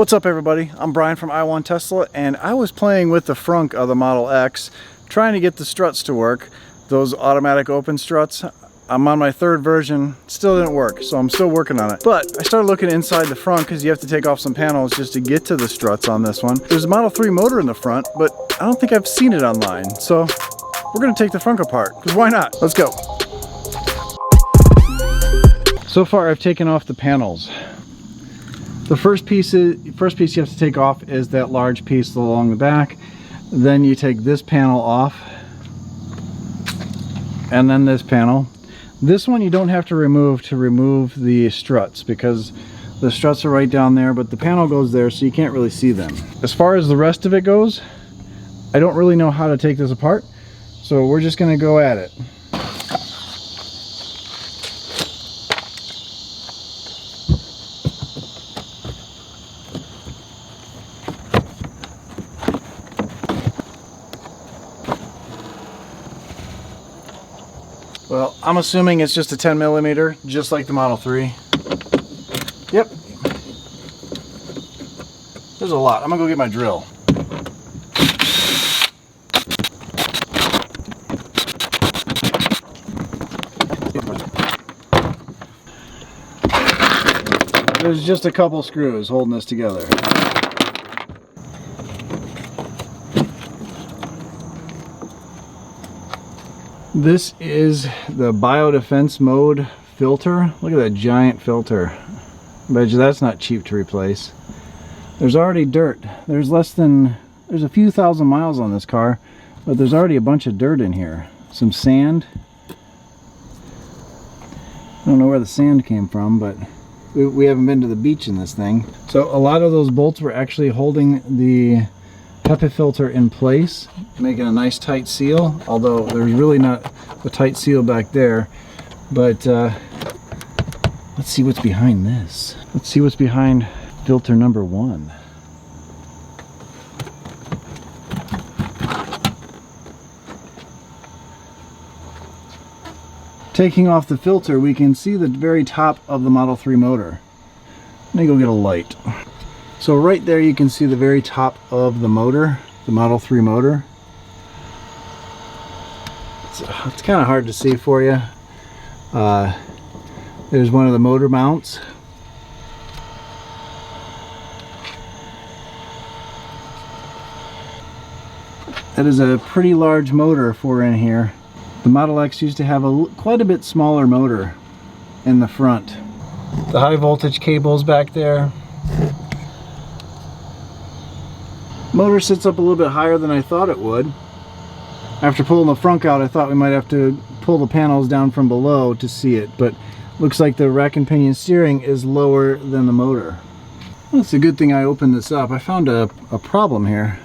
What's up everybody, I'm Brian from I Want Tesla, and I was playing with the frunk of the Model X, trying to get the struts to work, those automatic open struts. I'm on my third version, still didn't work, so I'm still working on it. But I started looking inside the front because you have to take off some panels just to get to the struts on this one. There's a Model 3 motor in the front, but I don't think I've seen it online, so we're gonna take the frunk apart, because why not? Let's go. So far I've taken off the panels. The first piece you have to take off is that large piece along the back. Then you take this panel off, and then this panel. This one you don't have to remove the struts, because the struts are right down there, but the panel goes there so you can't really see them. As far as the rest of it goes, I don't really know how to take this apart, so we're just going to go at it. Well, I'm assuming it's just a 10mm, just like the Model 3. Yep. There's a lot. I'm gonna go get my drill. There's just a couple screws holding this together. This is the biodefense mode filter. Look at that giant filter. I bet you that's not cheap to replace. There's already dirt. There's a few thousand miles on this car, but there's already a bunch of dirt in here. Some sand. I don't know where the sand came from, but we haven't been to the beach in this thing. So a lot of those bolts were actually holding the HEPA filter in place, making a nice tight seal, although there's really not a tight seal back there. But let's see what's behind this. Let's see what's behind filter number 1. Taking off the filter, we can see the very top of the Model 3 motor. Let me go get a light. So right there you can see the very top of the motor, the Model 3 motor. It's kind of hard to see for you. There's one of the motor mounts. That is a pretty large motor for in here. The Model X used to have quite a bit smaller motor in the front. The high voltage cable's back there. Motor sits up a little bit higher than I thought it would. After pulling the frunk out, I thought we might have to pull the panels down from below to see it, but looks like the rack and pinion steering is lower than the motor. Well, it's a good thing I opened this up. I found a problem here.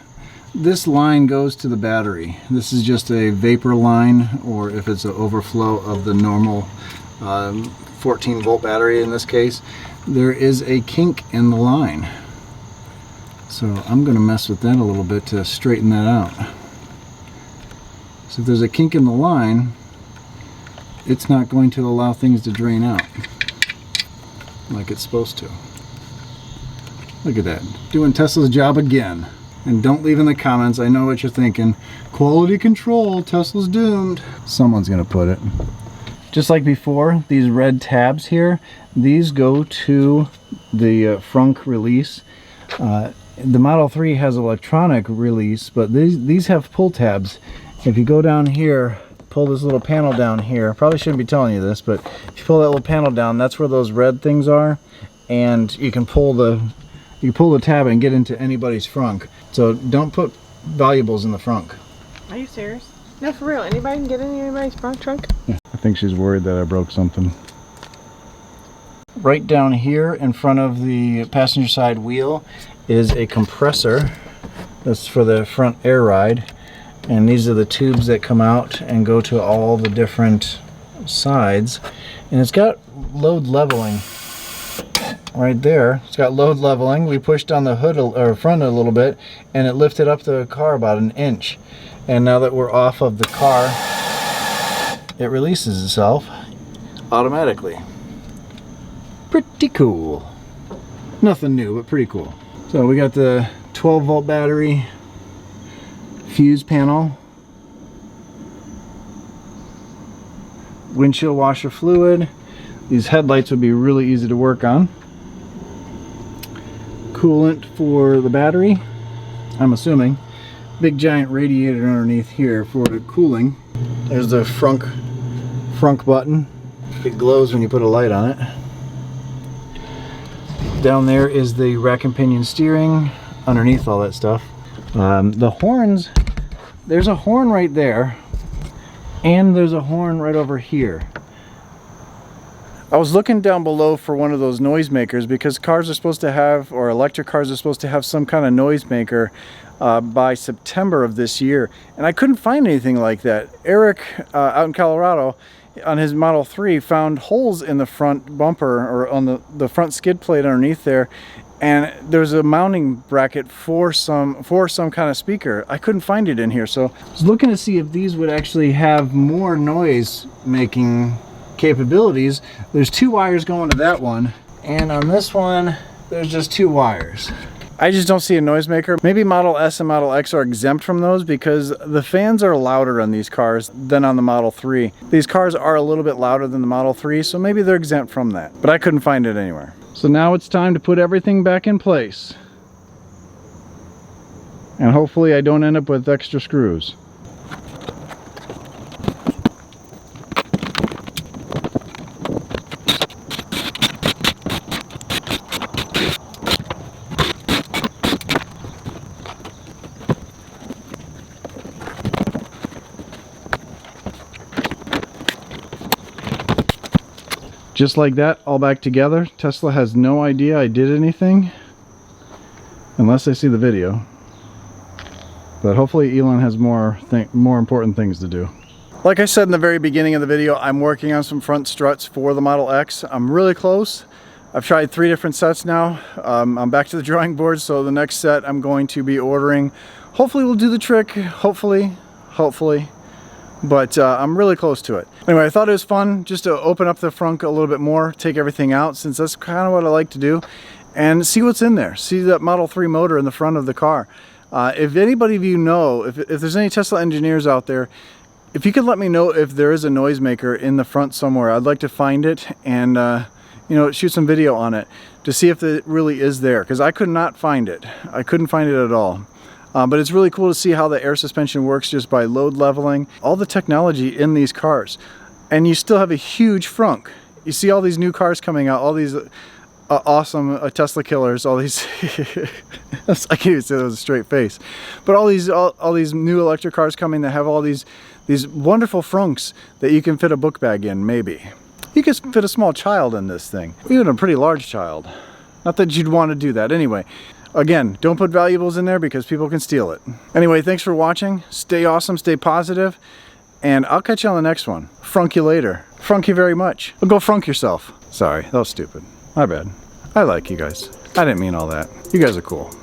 This line goes to the battery. This is just a vapor line, or if it's an overflow of the normal 14 volt battery in this case, there is a kink in the line. So I'm going to mess with that a little bit to straighten that out. So if there's a kink in the line, it's not going to allow things to drain out like it's supposed to. Look at that. Doing Tesla's job again. And don't leave in the comments, I know what you're thinking. Quality control, Tesla's doomed. Someone's going to put it. Just like before, these red tabs here, these go to the frunk release. The Model 3 has electronic release, but these have pull tabs. If you go down here, pull this little panel down here, probably shouldn't be telling you this, but if you pull that little panel down, that's where those red things are, and you can pull the tab and get into anybody's frunk. So don't put valuables in the frunk. Are you serious? No, for real. Anybody can get in anybody's front trunk? Yeah, I think she's worried that I broke something. Right down here in front of the passenger side wheel is a compressor. That's for the front air ride, and these are the tubes that come out and go to all the different sides, and it's got load leveling right there. It's got load leveling. We pushed on the hood or front a little bit, and it lifted up the car about an inch, and now that we're off of the car, it releases itself automatically. Pretty cool. Nothing new, but pretty cool. So So we got the 12-volt battery, fuse panel, windshield washer fluid. These headlights would be really easy to work on. Coolant for the battery, I'm assuming. Big giant radiator underneath here for the cooling. There's the Frunk button. It glows when you put a light on it. Down there is the rack and pinion steering, underneath all that stuff. The horns, there's a horn right there, and there's a horn right over here. I was looking down below for one of those noisemakers because cars are supposed to have, or electric cars are supposed to have some kind of noisemaker by September of this year, and I couldn't find anything like that. Eric out in Colorado on his Model 3 found holes in the front bumper, or on the front skid plate underneath there, and there's a mounting bracket for some kind of speaker. I couldn't find it in here, so I was looking to see if these would actually have more noise making capabilities. There's 2 wires going to that one, and on this one there's just 2 wires. I just don't see a noisemaker. Maybe Model S and Model X are exempt from those because the fans are louder on these cars than on the Model 3. These cars are a little bit louder than the Model 3, so maybe they're exempt from that. But I couldn't find it anywhere. So now it's time to put everything back in place. And hopefully I don't end up with extra screws. Just like that, all back together. Tesla has no idea I did anything, unless they see the video. But hopefully Elon has more important things to do. Like I said in the very beginning of the video, I'm working on some front struts for the Model X. I'm really close. I've tried 3 different sets now. I'm back to the drawing board, so the next set I'm going to be ordering. Hopefully we'll do the trick. Hopefully. But I'm really close to it. Anyway, I thought it was fun just to open up the frunk a little bit more, take everything out, since that's kind of what I like to do, and see what's in there. See that Model 3 motor in the front of the car. If anybody of you know, if there's any Tesla engineers out there, if you could let me know if there is a noisemaker in the front somewhere, I'd like to find it and you know, shoot some video on it to see if it really is there, because I could not find it. I couldn't find it at all. But it's really cool to see how the air suspension works just by load leveling. All the technology in these cars. And you still have a huge frunk. You see all these new cars coming out, all these awesome Tesla killers, all these, I can't even say that with a straight face. But all these new electric cars coming that have all these wonderful frunks that you can fit a book bag in, maybe. You can fit a small child in this thing, even a pretty large child. Not that you'd want to do that anyway. Again, don't put valuables in there because people can steal it. Anyway, thanks for watching. Stay awesome, stay positive, and I'll catch you on the next one. Frunk you later. Frunk you very much. Well, go frunk yourself. Sorry, that was stupid. My bad. I like you guys. I didn't mean all that. You guys are cool.